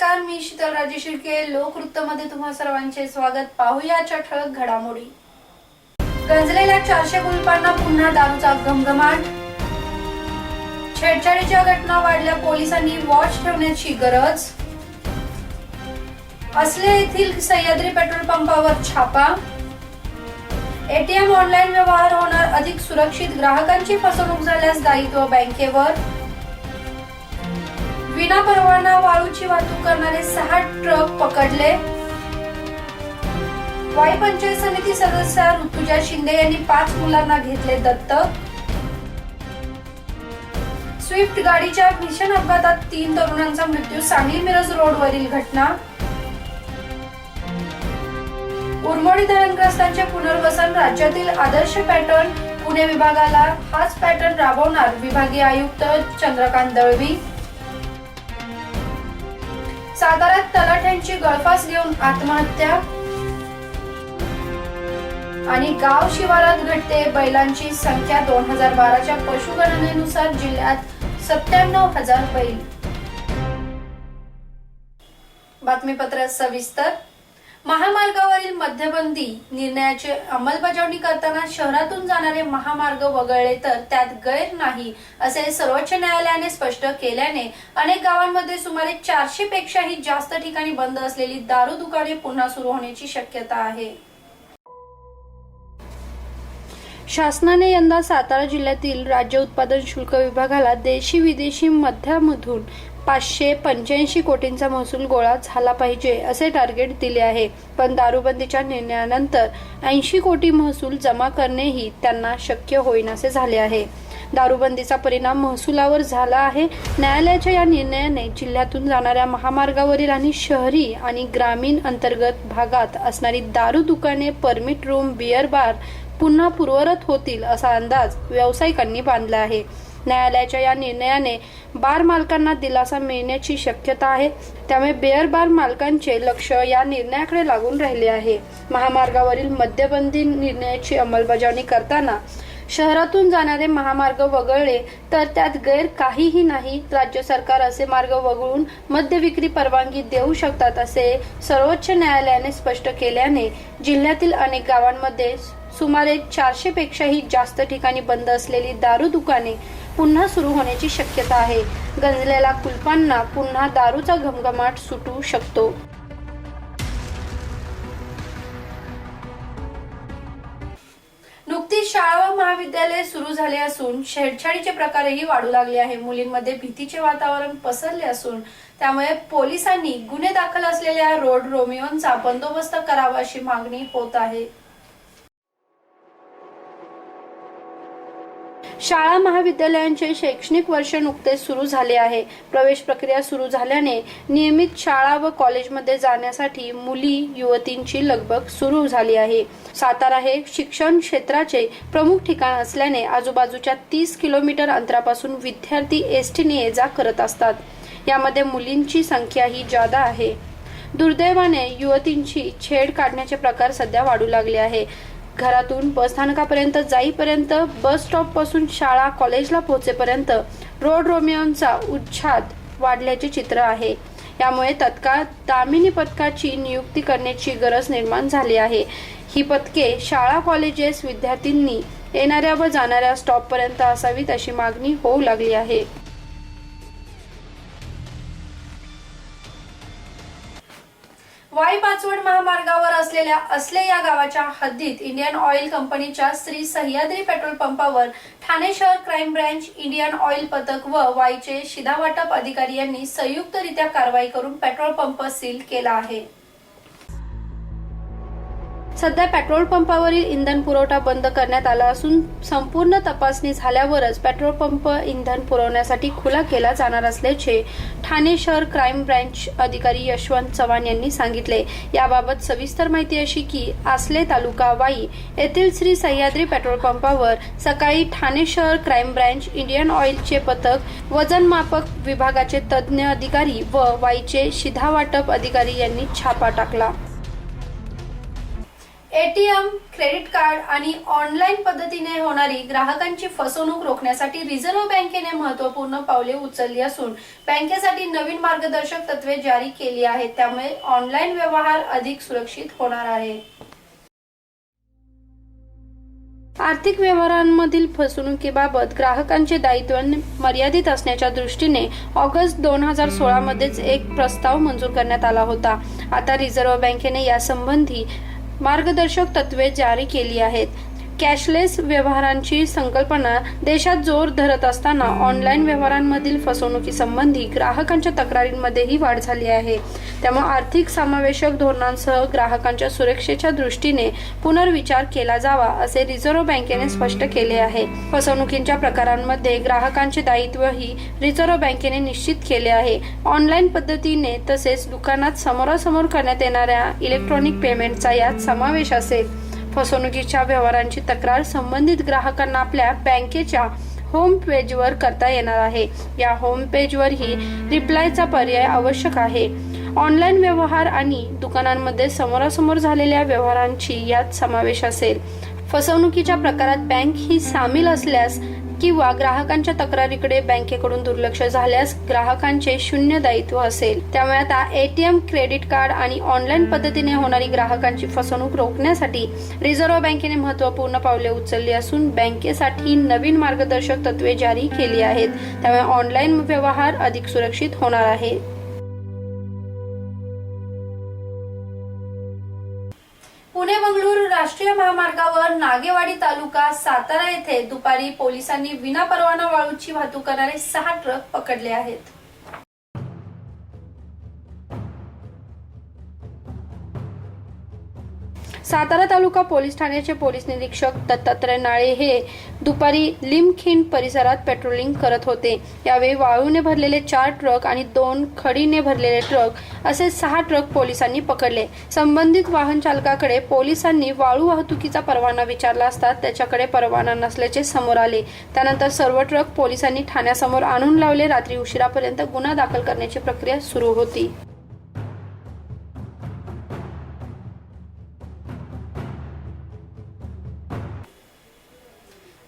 नमस्कार, मी शीतल राजे शिर्के. लोकवृत्तमध्ये तुम्हा सर्वांचे स्वागत. पाहूयाच्या ठळक घडामोडी. गंजलेल्या 400 कुलपांना पुन्हा दारूचा घमघमाट. छेडछाडीच्या घटना वाढल्या, पोलिसांनी वॉच ठेवण्याची गरज. असले येथील सह्याद्री पेट्रोल पंपावर छापा. एटीएम ऑनलाईन व्यवहार होणार अधिक सुरक्षित, ग्राहकांची फसवणूक झाल्यास दायित्व बँकेवर. विना परवाना वाळूची वाहतूक करणारे 6 ट्रक पकडले. वाई पंचायत समिती सदस्य ऋतुजा शिंदे यांनी 5 मुलांना घेतले दत्तक. स्विफ्ट गाडीच्या भीषण अपघातात 3 तरुणांचा मृत्यू, सांगली मिरज रोडवरील घटना. उरमोडी धरणग्रस्तांचे पुनर्वसन, राज्यातील आदर्श पॅटर्न, पुणे विभागाला हाच पॅटर्न राबवणार विभागीय आयुक्त चंद्रकांत दळवी. साताऱ्यात तलाठ्यांची गळफास घेऊन आत्महत्या. आणि गाव शिवारात घटते बैलांची संख्या. 2012च्या पशुगणनेनुसार जिल्ह्यात 97,000 बैल. बातमीपत्र सविस्तर. महामार्गावरील मध्यबंदी निर्णयाची अंमलबजावणी करताना शहरातून जाणारे महामार्ग वगळले तर त्यात गैर नाही असे सर्वोच्च न्यायालयाने स्पष्ट केल्याने अनेक गावांमध्ये सुमारे 400 पेक्षाही जास्त ठिकाणी बंद असलेली दारू दुकाने पुन्हा सुरू होण्याची शक्यता आहे. शासनाने यंदा सातारा जिल्ह्यातील राज्य उत्पादन शुल्क विभागाला देशी विदेशी मद्यामधून 585 कोटींचा महसूल गोळा झाला पाहिजे असे टार्गेट दिले आहे. पण दारूबंदीच्या निर्णयानंतर 80 कोटी महसूल जमा करणेही त्यांना शक्य होईनासे झाले आहे. दारूबंदीचा परिणाम महसुलावर झाला आहे. न्यायालयाच्या या निर्णयाने जिल्ह्यातून जाणाऱ्या महामार्गावरील आणि शहरी आणि ग्रामीण अंतर्गत भागात असणारी दारू दुकाने, परमिट रूम, बियर बार पुन्हा पूर्ववत होतील असा अंदाज व्यावसायिकांनी बांधला आहे. न्यायालयाच्या या निर्णयाने बार मालकांना दिलासा मिळण्याची शक्यता आहे. त्यामुळे बियर बार मालकांचे लक्ष या निर्णयाकडे लागून राहिले आहे. महामार्गावरील मद्यबंदी निर्णयाची अंमलबजावणी करताना शहरातून जाणारे महामार्ग वगळले तर त्यात गैर काहीही नाही. राज्य सरकार असे मार्ग वगळून मद्य विक्री परवानगी देऊ शकतात असे सर्वोच्च न्यायालयाने स्पष्ट केल्याने जिल्ह्यातील अनेक गावांमध्ये सुमारे 400 पेक्षाही जास्त ठिकाणी बंद असलेली दारू दुकाने पुन्हा सुरू होण्याची शक्यता आहे. गंजलेल्या कुलपांना पुन्हा दारूचा घमघमाट सुटू शकतो. नुकतीच शाळा व महाविद्यालये सुरू झाले असून छेडछाडीचे प्रकारही वाढू लागले आहे. मुलींमध्ये भीतीचे वातावरण पसरले असून त्यामुळे पोलिसांनी गुन्हे दाखल असलेल्या रोड रोमिओंचा बंदोबस्त करावा अशी मागणी होत आहे. शाळा महाविद्यालयांचे शैक्षणिक वर्ष नुकतेच सुरू झाले आहे. प्रवेश प्रक्रिया सुरू झाल्याने नियमित शाळा व कॉलेजमध्ये जाण्यासाठी मुली युवतींची लगबग सुरू झाली आहे. सातारा हे शिक्षण क्षेत्राचे प्रमुख ठिकाण असल्याने आजूबाजूच्या 30 किलोमीटर अंतरापासून विद्यार्थी एसटीने ये जा करत असतात. यामध्ये मुलींची संख्याही जादा आहे. दुर्दैवाने युवतींची छेड काढण्याचे प्रकार सध्या वाढू लागले आहे. घरातून बस स्थानकापर्यंत जाईपर्यंत, बस स्टॉप पासून शाळा कॉलेजला पोहोचेपर्यंत रोड रोमिओंचा उच्छाद वाढल्याचे चित्र आहे. यामुळे तत्काळ दामिनी पथकाची नियुक्ती करण्याची गरज निर्माण झाली आहे. ही पथके शाळा कॉलेजेस विद्यार्थ्यांनी येणाऱ्या व जाणाऱ्या स्टॉप पर्यंत असावीत अशी मागणी होऊ लागली आहे. वाई पाचवड महामार्गावर असलेल्या असले या गावाच्या हद्दीत इंडियन ऑइल कंपनीच्या श्री सह्याद्री पेट्रोल पंपावर ठाणे शहर क्राईम ब्रँच, इंडियन ऑइल पथक व वाईचे शिधावाटप अधिकारी यांनी संयुक्तरित्या कारवाई करून पेट्रोल पंप सील केला आहे. सध्या पेट्रोल पंपावरील इंधन पुरवठा बंद करण्यात आला असून संपूर्ण तपासणी झाल्यावरच पेट्रोल पंप इंधन पुरवण्यासाठी खुला केला जाणार असल्याचे ठाणे शहर क्राईम ब्रँच अधिकारी यशवंत चव्हाण यांनी सांगितले. याबाबत सविस्तर माहिती अशी की आसले तालुका वाई येथील श्री सह्याद्री पेट्रोल पंपावर सकाळी ठाणे शहर क्राईम ब्रँच, इंडियन ऑइलचे पथक, वजनमापक विभागाचे तज्ज्ञ अधिकारी व वाईचे शिधावाटप अधिकारी यांनी छापा टाकला. एटीएम, क्रेडिट कार्ड आणि ऑनलाईन पद्धतीने होणारी ग्राहकांची फसवणूक रोखण्यासाठी रिझर्व्ह बँकेने महत्त्वपूर्ण पावले उचलली असून बँकेसाठी नवीन मार्गदर्शक तत्त्वे जारी केली आहेत. त्यामुळे ऑनलाईन व्यवहार अधिक सुरक्षित होणार आहे. आर्थिक व्यवहारांमधील फसवणुकीबाबत ग्राहकांचे दायित्व मर्यादित असण्याच्या दृष्टीने ऑगस्ट 2016 मध्येच एक प्रस्ताव मंजूर करण्यात आला होता. आता रिझर्व्ह बँकेने यासंबंधी मार्गदर्शक तत्त्वे जारी केली आहेत. कॅशलेस व्यवहारांची संकल्पना देशात जोर धरत असताना ऑनलाईन व्यवहारांमधील फसवणुकीसंबंधी ग्राहकांच्या तक्रारींमध्येही वाढ झाली आहे. त्यामुळे आर्थिक समावेशक धोरणांसह ग्राहकांच्या सुरक्षेच्या दृष्टीने पुनर्विचार केला जावा असे रिझर्व्ह बँकेने स्पष्ट केले आहे. फसवणुकीच्या प्रकारांमध्ये ग्राहकांचे दायित्वही रिझर्व्ह बँकेने निश्चित केले आहे. ऑनलाईन पद्धतीने तसेच दुकानात समोरासमोर करण्यात येणाऱ्या इलेक्ट्रॉनिक पेमेंटचा यात समावेश असेल. फसवणुकीच्या व्यवहारांची तक्रार संबंधित ग्राहकांना आपल्या बँकेच्या होम पेजवर करता येणार आहे. या होम पेजवरही रिप्लायचा पर्याय आवश्यक आहे. ऑनलाईन व्यवहार आणि दुकानांमध्ये समोरासमोर झालेल्या व्यवहारांची यात समावेश असेल. फसवणुकीच्या प्रकारात बँक ही सामील असल्यास किंवा ग्राहकांच्या तक्रारीकडे बँकेकडून दुर्लक्ष झाल्यास ग्राहकांचे शून्य दायित्व असेल. त्यामुळे आता एटीएम, क्रेडिट कार्ड आणि ऑनलाईन पद्धतीने होणारी ग्राहकांची फसवणूक रोखण्यासाठी रिझर्व्ह बँकेने महत्त्वपूर्ण पावले उचलली असून बँकेसाठी नवीन मार्गदर्शक तत्त्वे जारी केली आहेत. त्यामुळे ऑनलाईन व्यवहार अधिक सुरक्षित होणार आहे. पुणे बंगळुरू राष्ट्रीय महामार्गावर नागेवाडी तालुका सातारा येथे दुपारी पोलिसांनी विनापरवाना वाळूची वाहतूक करणारे 6 ट्रक पकडले आहेत. सातारा तालुका पोलीस ठाण्याचे पोलीस निरीक्षक दत्तात्रय नाळे हे दुपारी लिमखिंड परिसरात पेट्रोलिंग करत होते. यावेळी वाळूने भरलेले 4 ट्रक आणि 2 खडीने भरलेले ट्रक असे 6 ट्रक पोलिसांनी पकडले. संबंधित वाहन चालकाकडे पोलिसांनी वाळू वाहतुकीचा परवाना विचारला असता त्याच्याकडे परवाना नसल्याचे समोर आले. त्यानंतर सर्व ट्रक पोलिसांनी ठाण्यासमोर आणून लावले. रात्री उशिरापर्यंत गुन्हा दाखल करण्याची प्रक्रिया सुरू होती.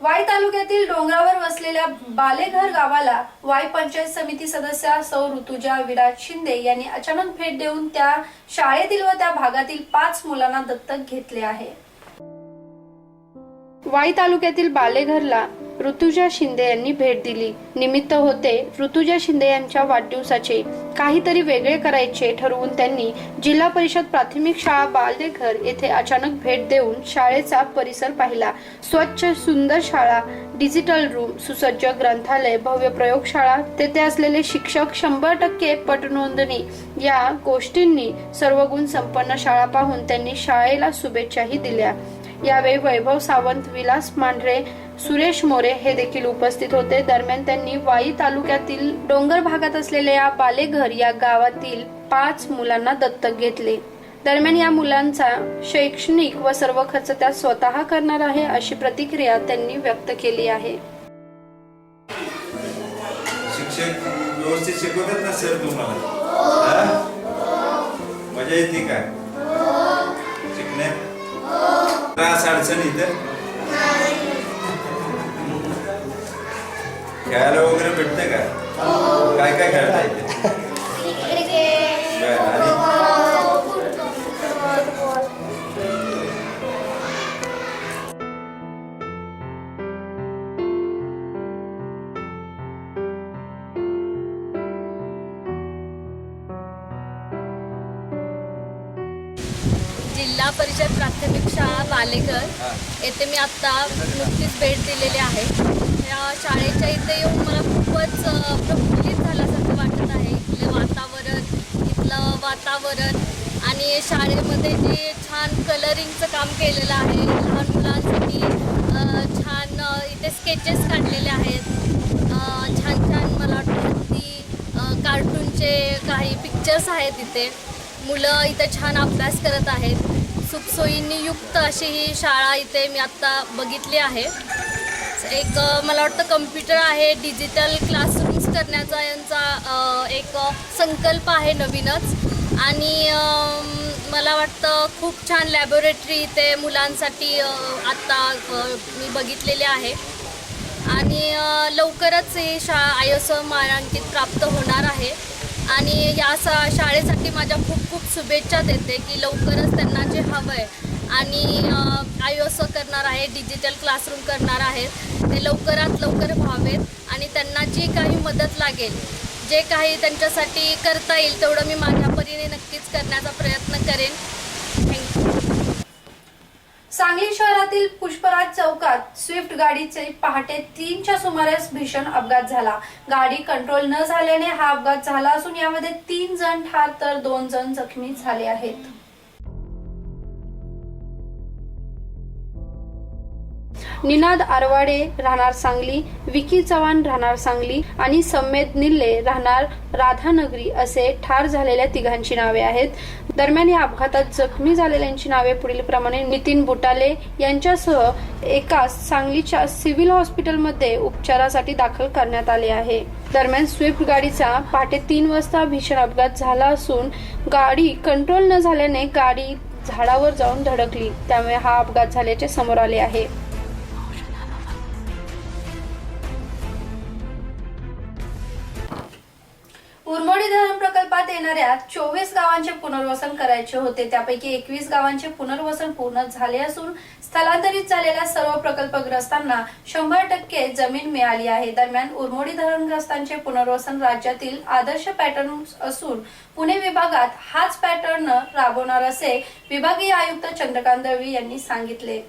वाई तालुक्यातील डोंगरावर वसलेल्या बालेघर गावाला वाई पंचायत समिती सदस्या सौ ऋतुजा विराज शिंदे यांनी अचानक भेट देऊन त्या शाळेतील व त्या भागातील 5 मुलांना दत्तक घेतले आहे. वाई तालुक्यातील बालेघरला ऋतुजा शिंदे यांनी भेट दिली. निमित्त होते ऋतुजा शिंदे यांच्या वाढदिवसाचे. काहीतरी वेगळे करायचे ठरवून त्यांनी जिल्हा परिषद प्राथमिक शाळा बालेघर येथे अचानक भेट देऊन शाळेचा परिसर पाहिला. स्वच्छ सुंदर शाळा, डिजिटल रूम, सुसज्ज ग्रंथालय, भव्य प्रयोगशाळा, तेथे असलेले शिक्षक, 100% पटनोंदणी या गोष्टींनी सर्व गुण संपन्न शाळा पाहून त्यांनी शाळेला शुभेच्छाही दिल्या. यावेळी वैभव सावंत, विलास मांढरे, सुरेश मोरे हे देखील उपस्थित होते. दरम्यान त्यांनी वाई तालुक्यातील डोंगर भागात असलेल्या बालेघर या गावातील 5 मुलांना दत्तक घेतले. दरम्यान या मुलांचा शैक्षणिक व सर्व खर्च त्या स्वतः करणार आहे अशी प्रतिक्रिया त्यांनी व्यक्त केली आहे. शिक्षक व्यवस्थित शिकवतात ना सर तुम्हाला? मजा येते का शिकण्यात? त्रास अडचण इथं खेळायला वगैरे भेटते का? काय काय खेळता येते? जिल्हा परिषद प्राथमिक शाळा बालेघर येथे मी आत्ता नुकतीच भेट दिलेली आहे. या शाळेच्या इथे येऊन मला खूपच प्रफुल्लित झाल्यासारखं वाटत आहे. इथलं वातावरण आणि शाळेमध्ये जे छान कलरिंगचं काम केलेलं आहे. लहान मुलांसाठी छान इथे स्केचेस काढलेले आहेत. छान छान मला वाटतं की कार्टूनचे काही पिक्चर्स आहेत इथे. मुलं इथे छान अभ्यास करत आहेत. सुखसोयींनी युक्त अशी ही शाळा इथे मी आत्ता बघितली आहे. एक मला वाटतं कम्प्युटर आहे, डिजिटल क्लासरूम्स करण्याचा यांचा एक संकल्प आहे नवीनच. आणि मला वाटतं खूप छान लॅबोरेटरी ते मुलांसाठी आत्ता मी बघितलेले आहे आणि लवकरच ही शाळा ISO मानांकित प्राप्त होणार आहे आणि या शाळेसाठी माझ्या खूप खूप शुभेच्छा देते की लवकरच त्यांना जे हवं आहे आणि ISO करणार आहे, डिजिटल क्लासरूम करणार आहेत ते लवकरात लवकर व्हावेत आणि त्यांना जी काही मदत लागेल, जे काही त्यांच्यासाठी करता येईल तेवढं मी माझ्या परीने नक्कीच करण्याचा प्रयत्न करेन. थँक्यू. सांगली शहरातील पुष्पराज चौकात स्विफ्ट गाडीचे पहाटे 3च्या सुमारास भीषण अपघात झाला. गाडी कंट्रोल न झाल्याने हा अपघात झाला असून यामध्ये 3 जण ठार तर 2 जण जखमी झाले आहेत. निनाद आरवाडे राहणार सांगली, विकी चव्हाण राहणार सांगली आणि समेद निल्ले राहणार राधानगरी असे ठार झालेल्या तिघांची नावे आहेत. दरम्यान या अपघातात जखमी झालेल्यांची नावे पुढील प्रमाणे नितीन बुटाले यांच्यासह एकास सांगलीच्या सिव्हिल हॉस्पिटलमध्ये उपचारासाठी दाखल करण्यात आले आहे. दरम्यान स्विफ्ट गाडीचा पहाटे 3 वाजता भीषण अपघात झाला असून गाडी कंट्रोल न झाल्याने गाडी झाडावर जाऊन धडकली, त्यामुळे हा अपघात झाल्याचे समोर आले आहे. उरमोडी धरण प्रकल्पात येणाऱ्या 24 गावांचे पुनर्वसन करायचे होते. त्यापैकी 21 गावांचे पुनर्वसन पूर्ण झाले असून स्थलांतरित झालेल्या सर्व प्रकल्पग्रस्तांना 100% जमीन मिळाली आहे. दरम्यान उरमोडी धरणग्रस्तांचे पुनर्वसन राज्यातील आदर्श पॅटर्न असून पुणे विभागात हाच पॅटर्न राबवणार असे विभागीय आयुक्त चंद्रकांत दळवी यांनी सांगितले.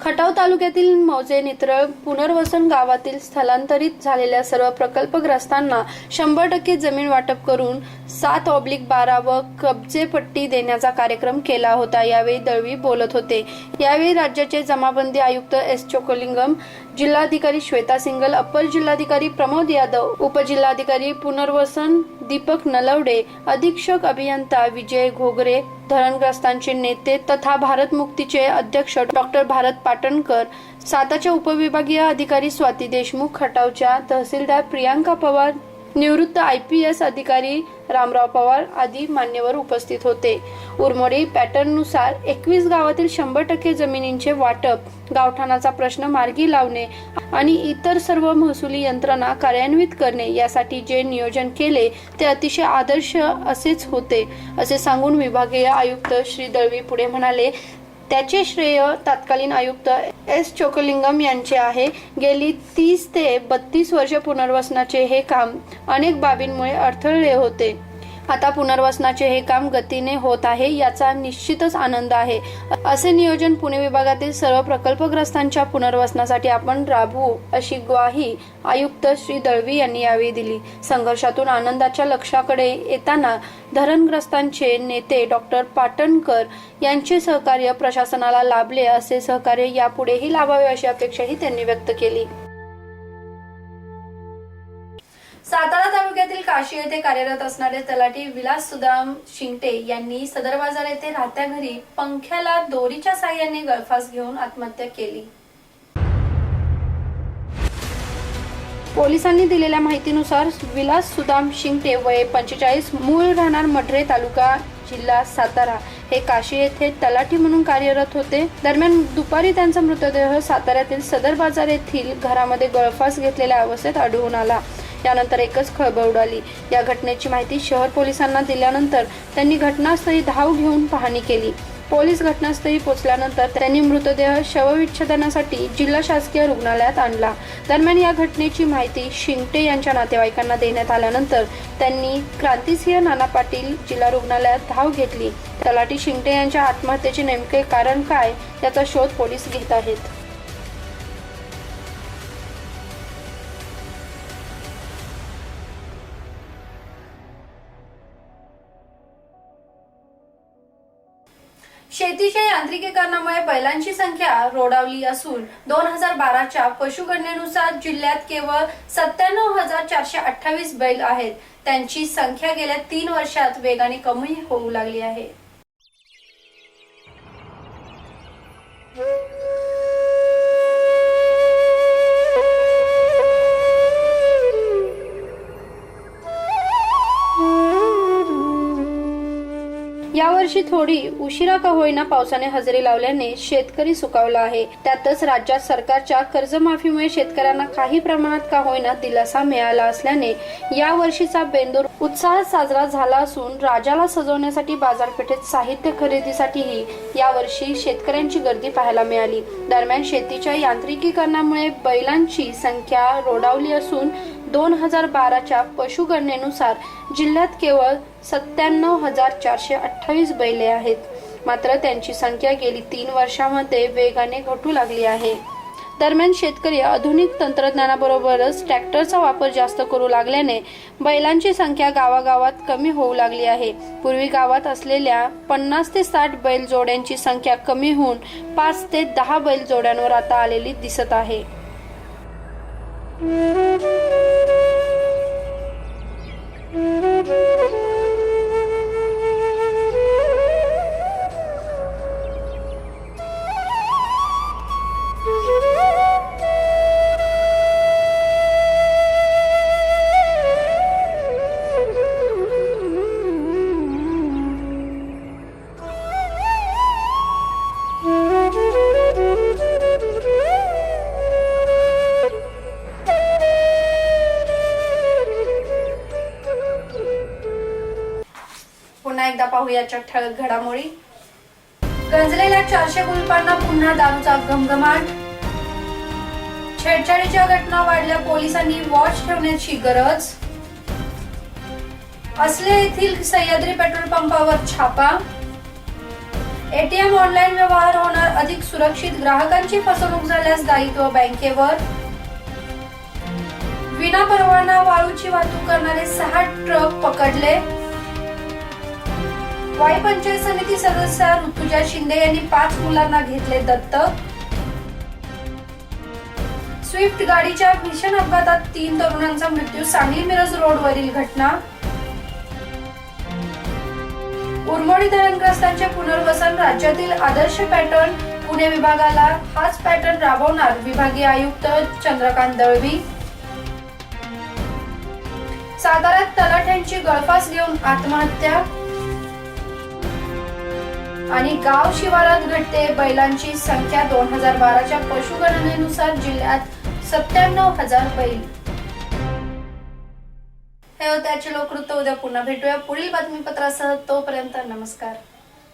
खटाव तालुक्यातील मौजे नित्रळ पुनर्वसन गावातील स्थलांतरित झालेल्या सर्व प्रकल्पग्रस्तांना 100% जमीन वाटप करून 7/12 व कब्जेपट्टी देण्याचा कार्यक्रम केला होता. यावेळी दळवी बोलत होते. यावेळी राज्याचे जमाबंदी आयुक्त S. चोकलिंगम, जिल्हाधिकारी श्वेता सिंगल, अप्पर जिल्हाधिकारी प्रमोद यादव, उपजिल्हाधिकारी पुनर्वसन दीपक नलवडे, अधीक्षक अभियंता विजय घोगरे, धरणग्रस्तांचे नेते तथा भारत मुक्तीचे अध्यक्ष डॉक्टर भारत पाटणकर, साताच्या उपविभागीय अधिकारी स्वाती देशमुख, खटावच्या तहसीलदार प्रियांका पवार, निवृत्त IPS अधिकारी रामराव पवार आदी मान्यवर उपस्थित होते. उरमोडी पॅटर्ननुसार 21 गावातील 100% जमिनींचे वाटप, गावठाणाचा प्रश्न मार्गी लावणे आणि इतर सर्व महसुली यंत्रणा कार्यान्वित करणे यासाठी जे नियोजन केले ते अतिशय आदर्श असेच होते असे सांगून विभागीय आयुक्त श्री दळवी पुढे म्हणाले. त्याचे श्रेय तत्कालीन आयुक्त S. चोकलिंगम यांचे आहे. गेली 30 ते 32 वर्ष पुनर्वसनाचे हे काम अनेक बाबींमुळे अडथळले होते. आता पुनर्वसनाचे हे काम गतीने होत आहे, याचा निश्चितच आनंद आहे. असे नियोजन पुणे विभागातील सर्व प्रकल्पग्रस्तांच्या पुनर्वसनासाठी आपण राबवू अशी ग्वाही आयुक्त श्री दळवी यांनी यावेळी दिली. संघर्षातून आनंदाच्या लक्ष्याकडे येताना धरणग्रस्तांचे नेते डॉक्टर पाटणकर यांचे सहकार्य प्रशासनाला लाभले. असे सहकार्य यापुढेही लाभावे अशी अपेक्षाही त्यांनी व्यक्त केली. सातारा तालुक्यातील काशी येथे कार्यरत असणारे तलाठी विलास सुदाम शिंगटे यांनी सदर बाजार येथे राहत्या घरी पंख्याला दोरीच्या साहाय्याने गळफास घेऊन आत्महत्या केली. पोलिसांनी दिलेल्या माहितीनुसार विलास सुदाम शिंगटे वय 45, मूळ राहणार मढरे तालुका जिल्हा सातारा हे काशी येथे तलाठी म्हणून कार्यरत होते. दरम्यान दुपारी त्यांचा मृतदेह साताऱ्यातील सदर बाजार येथील घरामध्ये गळफास घेतलेल्या अवस्थेत आढळून आला. यानंतर एकच खळबळ उडाली. या घटनेची माहिती शहर पोलिसांना दिल्यानंतर त्यांनी घटनास्थळी धाव घेऊन पाहणी केली. पोलीस घटनास्थळी पोहोचल्यानंतर त्यांनी मृतदेह शवविच्छेदनासाठी जिल्हा शासकीय रुग्णालयात आणला. दरम्यान या घटनेची माहिती शिंगटे यांच्या नातेवाईकांना देण्यात आल्यानंतर त्यांनी क्रांतिसिंह नाना पाटील जिल्हा रुग्णालयात धाव घेतली. तलाठी शिंगटे यांच्या आत्महत्येचे नेमके कारण काय याचा शोध पोलीस घेत आहेत. शेतीच्या यांत्रिकीकरणामुळे बैलांची संख्या रोडावली असून 2012च्या पशुगणनेनुसार जिल्ह्यात केवळ 97,428 बैल आहेत. त्यांची संख्या गेल्या 3 वर्षात वेगाने कमी होऊ लागली आहे. यावर्षी थोडी उशिरा का होईना पावसाने हजेरी लावल्याने शेतकरी सुखावला आहे. त्यातच राज्यात सरकारच्या कर्जमाफीमुळे शेतकऱ्यांना काही प्रमाणात का होईना दिलासा मिळाला असल्याने या वर्षीचा बेंदूर उत्साहात साजरा झाला असून राजाला सजवण्यासाठी बाजारपेठेत साहित्य खरेदीसाठीही यावर्षी शेतकऱ्यांची गर्दी पाहायला मिळाली. दरम्यान शेतीच्या यांत्रिकीकरणामुळे बैलांची संख्या रोडावली असून 2012च्या पशुगणनेनुसार जिल्ह्यात केवळ 97,428 बैले आहेत. मात्र त्यांची संख्या गेली 3 वर्षांमध्ये वेगाने घटू लागली आहे. दरम्यान शेतकरी आधुनिक तंत्रज्ञानाबरोबरच ट्रॅक्टरचा वापर जास्त करू लागल्याने बैलांची संख्या गावागावात कमी होऊ लागली आहे. पूर्वी गावात असलेल्या 50 ते 60 बैल जोड्यांची संख्या कमी होऊन 5 ते 10 बैल जोड्यांवर आता आलेली दिसत आहे. पुन्हा एकदा पाहूयाच्या ठळक घडामोडी. गंजलेल्या 400 कुलपांना पुन्हा दारूचा घमघमाट. छेडछाडीच्या घटना वाढल्या, पोलिसांनी वॉच ठेवण्याची गरज. असले येथील सह्याद्री पेट्रोल पंपावर छापा. एटीएम ऑनलाईन व्यवहार होणार अधिक सुरक्षित, ग्राहकांची फसवणूक झाल्यास दायित्व बँकेवर. विनापरवाना वाळूची वाहतूक करणारे 6 ट्रक पकडले. वाई पंचायत समिती सदस्य ऋतुजा शिंदे यांनी 5 मुलांना घेतले दत्तक. स्विफ्ट गाडीच्या भीषण अपघातात 3 तरुणांचा मृत्यू, सांगली मिरज रोडवरील घटना. उरमोडी धरणग्रस्तांचे पुनर्वसन, राज्यातील आदर्श पॅटर्न, पुणे विभागाला हाच पॅटर्न राबवणार विभागीय आयुक्त चंद्रकांत दळवी. साताऱ्यात तलाठ्यांची गळफास घेऊन आत्महत्या. आणि गाव शिवारात घटते बैलांची संख्या. 2012च्या पशुगणनेनुसार जिल्ह्यात 97,000 बैल. हे होते आजचे लोकवृत्त. उद्या पुन्हा भेटूया पुढील बातमीपत्रासह. तोपर्यंत नमस्कार.